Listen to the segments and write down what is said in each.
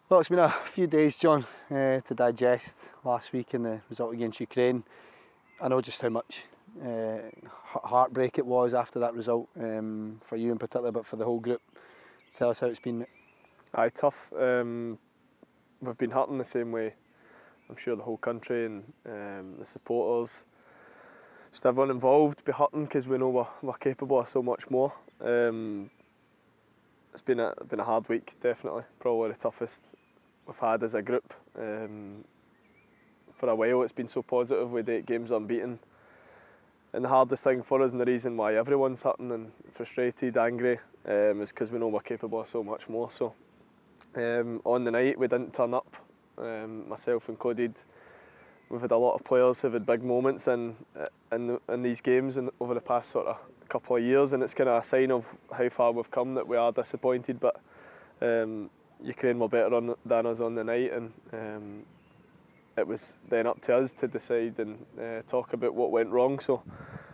Well, it's been a few days, John, to digest last week and the result against Ukraine. I know just how much heartbreak it was after that result, for you in particular, but for the whole group. Tell us how it's been, mate. Aye, tough. We've been hurting the same way, I'm sure the whole country and the supporters, just everyone involved be hurting because we know we're capable of so much more. It's been a hard week, definitely. Probably the toughest we've had as a group. For a while it's been so positive with 8 games unbeaten. And the hardest thing for us, and the reason why everyone's hurting and frustrated, angry, is because we know we're capable of so much more. So on the night we didn't turn up, myself included. We've had a lot of players who've had big moments in these games and over the past sort of couple of years, and it's kind of a sign of how far we've come that we are disappointed. But Ukraine were better than us on the night, and it was then up to us to decide and talk about what went wrong. So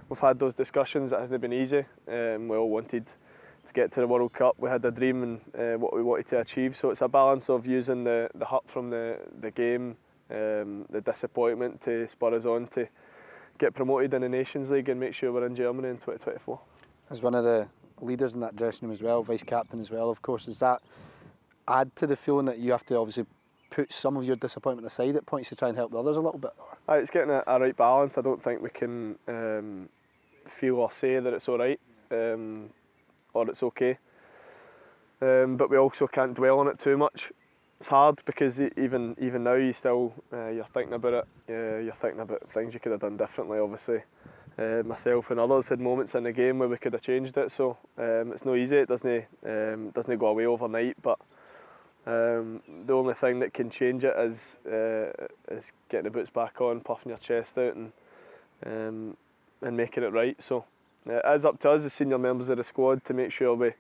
we've had those discussions. It hasn't been easy. We all wanted to get to the World Cup. We had a dream and what we wanted to achieve. So it's a balance of using the hurt from the game, the disappointment to spur us on to get promoted in the Nations League and make sure we're in Germany in 2024. As one of the leaders in that dressing room as well, vice captain as well, of course, does that add to the feeling that you have to obviously put some of your disappointment aside at points to try and help the others a little bit? It's getting a right balance. I don't think we can feel or say that it's all right or it's okay, but we also can't dwell on it too much. It's hard because even now you're thinking about it. You're thinking about things you could have done differently. Obviously, myself and others had moments in the game where we could have changed it. So it's not easy. It doesn't go away overnight. But the only thing that can change it is getting the boots back on, puffing your chest out, and making it right. So it is up to us as senior members of the squad to make sure we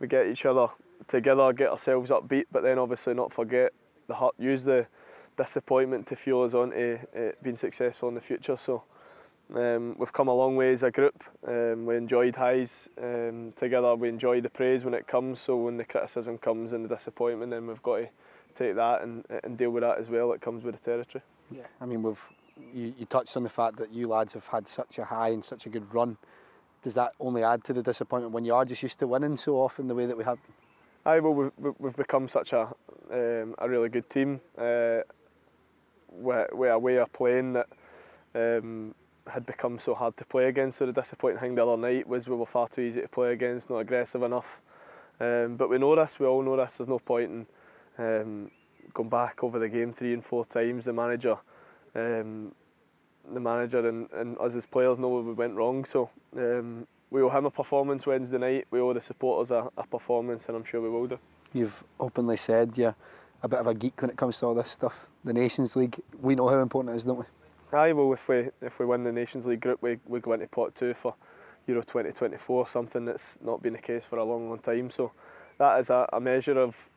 get each other together, get ourselves upbeat, but then obviously not forget the hurt, use the disappointment to fuel us on to being successful in the future. So we've come a long way as a group. We enjoyed highs together, we enjoy the praise when it comes, so when the criticism comes and the disappointment, then we've got to take that and deal with that as well. It comes with the territory. Yeah, I mean, you touched on the fact that you lads have had such a high and such a good run. Does that only add to the disappointment when you are just used to winning so often the way that we have? Aye, well, we've become such a really good team with a way of playing that had become so hard to play against. So the disappointing thing the other night was we were far too easy to play against, not aggressive enough. But we know this, we all know this. There's no point in going back over the game 3 and 4 times. The manager and us as players know where we went wrong. So we owe him a performance Wednesday night. We owe the supporters a performance, and I'm sure we will do. You've openly said you're a bit of a geek when it comes to all this stuff. The Nations League, we know how important it is, don't we? Aye, well, if we win the Nations League group, we go into pot 2 for Euro 2024, something that's not been the case for a long time. So that is a measure of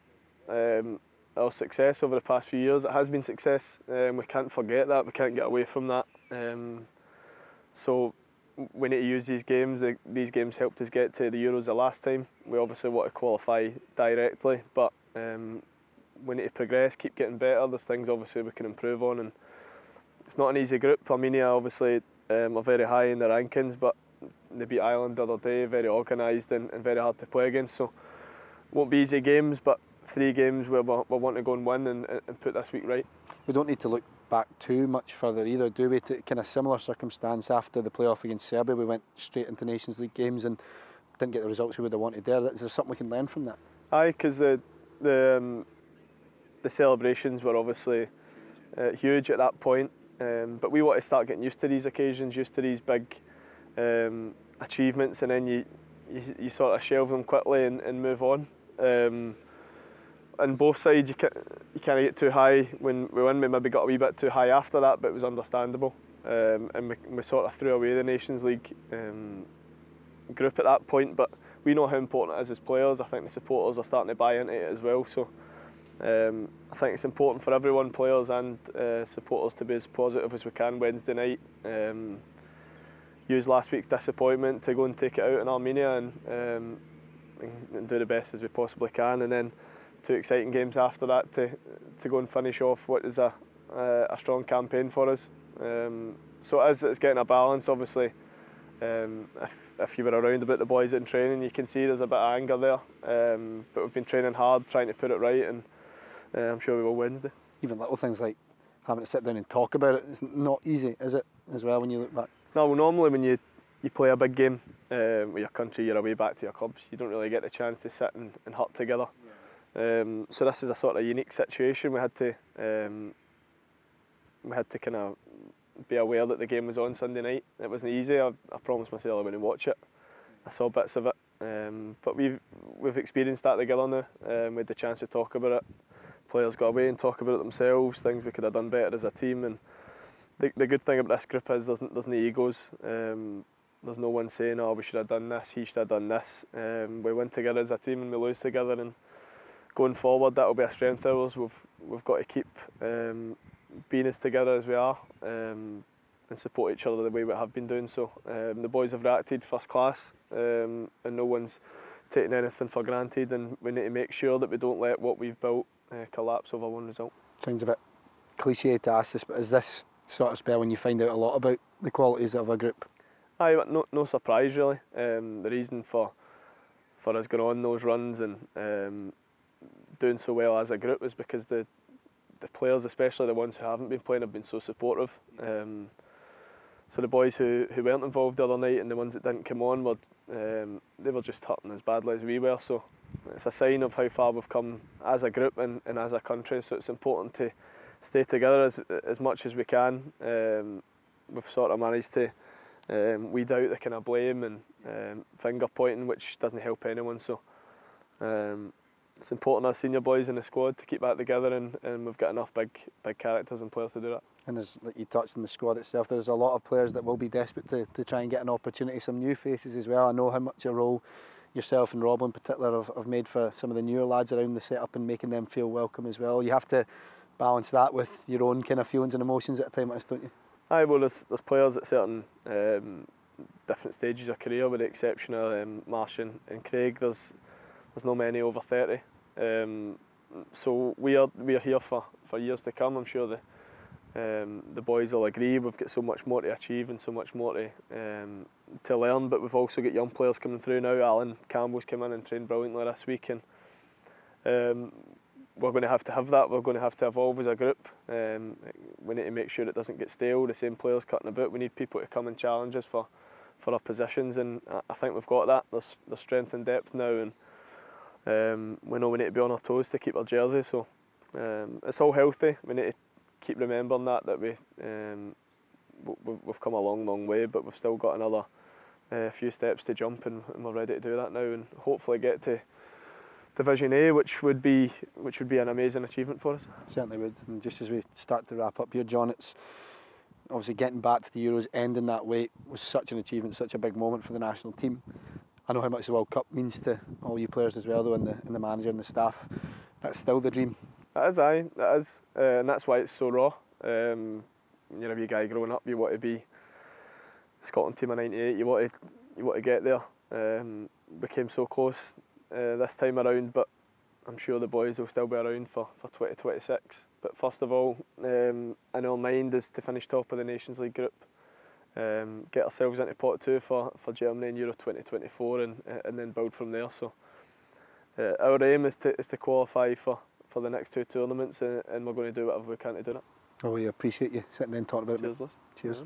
our success over the past few years. It has been success. We can't forget that. We can't get away from that. So we need to use these games. These games helped us get to the Euros the last time. We obviously want to qualify directly, but we need to progress, keep getting better. There's things obviously we can improve on, and it's not an easy group. Armenia obviously are very high in the rankings, but they beat Ireland the other day, very organised and very hard to play against. So it won't be easy games, but 3 games where we want to go and win and put this week right. We don't need to look back too much further either, do we? To kind of similar circumstance after the playoff against Serbia, we went straight into Nations League games and didn't get the results we would have wanted there. Is there something we can learn from that? Aye, because the celebrations were obviously huge at that point, but we want to start getting used to these occasions, used to these big achievements, and then you sort of shelve them quickly and move on. On both sides, you can't get too high when we win. We maybe got a wee bit too high after that, but it was understandable. And we sort of threw away the Nations League group at that point. But we know how important it is as players. I think the supporters are starting to buy into it as well. So I think it's important for everyone, players and supporters, to be as positive as we can Wednesday night. Use last week's disappointment to go and take it out in Armenia and do the best as we possibly can, and then 2 exciting games after that to go and finish off what is a strong campaign for us. So it's getting a balance, obviously. If you were around about the boys in training, you can see there's a bit of anger there. But we've been training hard, trying to put it right, and I'm sure we will Wednesday. Even little things like having to sit down and talk about it is not easy, is it, as well, when you look back? No, well, normally when you play a big game with your country, you're away back to your clubs. You don't really get the chance to sit and hurt together. So this is a sort of unique situation. We had to kind of be aware that the game was on Sunday night. It wasn't easy. I promised myself I wouldn't watch it. I saw bits of it, but we've experienced that together now. We had the chance to talk about it. Players got away and talk about it themselves. Things we could have done better as a team. And the good thing about this group is there's no egos. There's no one saying, "Oh, we should have done this. He should have done this." We win together as a team and we lose together. And going forward, that will be a strength of ours. We've got to keep being as together as we are and support each other the way we have been doing. So the boys have reacted first class, and no one's taking anything for granted, and we need to make sure that we don't let what we've built collapse over one result. Sounds a bit cliche to ask this, but is this sort of spell when you find out a lot about the qualities of a group? Aye, no surprise really. The reason for us going on those runs and doing so well as a group is because the players, especially the ones who haven't been playing, have been so supportive. So the boys who weren't involved the other night and the ones that didn't come on they were just hurting as badly as we were. So it's a sign of how far we've come as a group and as a country. So it's important to stay together as much as we can. We've sort of managed to weed out the kind of blame and finger pointing, which doesn't help anyone. So it's important as senior boys in the squad to keep that together, and we've got enough big characters and players to do that. And as like you touched on the squad itself, there's a lot of players that will be desperate to try and get an opportunity, some new faces as well. I know how much a role yourself and Rob in particular have made for some of the newer lads around the setup and making them feel welcome as well. You have to balance that with your own kind of feelings and emotions at a time like this, don't you? Aye, well there's players at certain different stages of career, with the exception of Marsh and Craig. There's not many over 30. So we are here for years to come. I'm sure the boys will agree. We've got so much more to achieve and so much more to learn, but we've also got young players coming through now. Alan Campbell's come in and trained brilliantly this week, and we're going to have that. We're going to have to evolve as a group. We need to make sure it doesn't get stale. The same players cutting about. We need people to come and challenge us for our positions, and I think we've got that. There's strength and depth now, and we know we need to be on our toes to keep our jersey. So it's all healthy. We need to keep remembering that we've come a long way, but we've still got another few steps to jump, and we're ready to do that now, and hopefully get to Division A, which would be an amazing achievement for us. Certainly would. And just as we start to wrap up here, John, it's obviously getting back to the Euros, ending that way was such an achievement, such a big moment for the national team. I know how much the World Cup means to all you players as well, though, and the manager and the staff. That's still the dream. It is, aye, it is, and that's why it's so raw. You're a wee guy growing up, you want to be the Scotland team of '98. You want to get there. We came so close this time around, but I'm sure the boys will still be around for 2026. But first of all, in our mind is to finish top of the Nations League group, get ourselves into pot 2 for Germany in Euro 2024, and then build from there. So our aim is to qualify for the next 2 tournaments, and we're going to do whatever we can to do that. Well, we appreciate you sitting down and talking about it. Cheers, Liz. Cheers.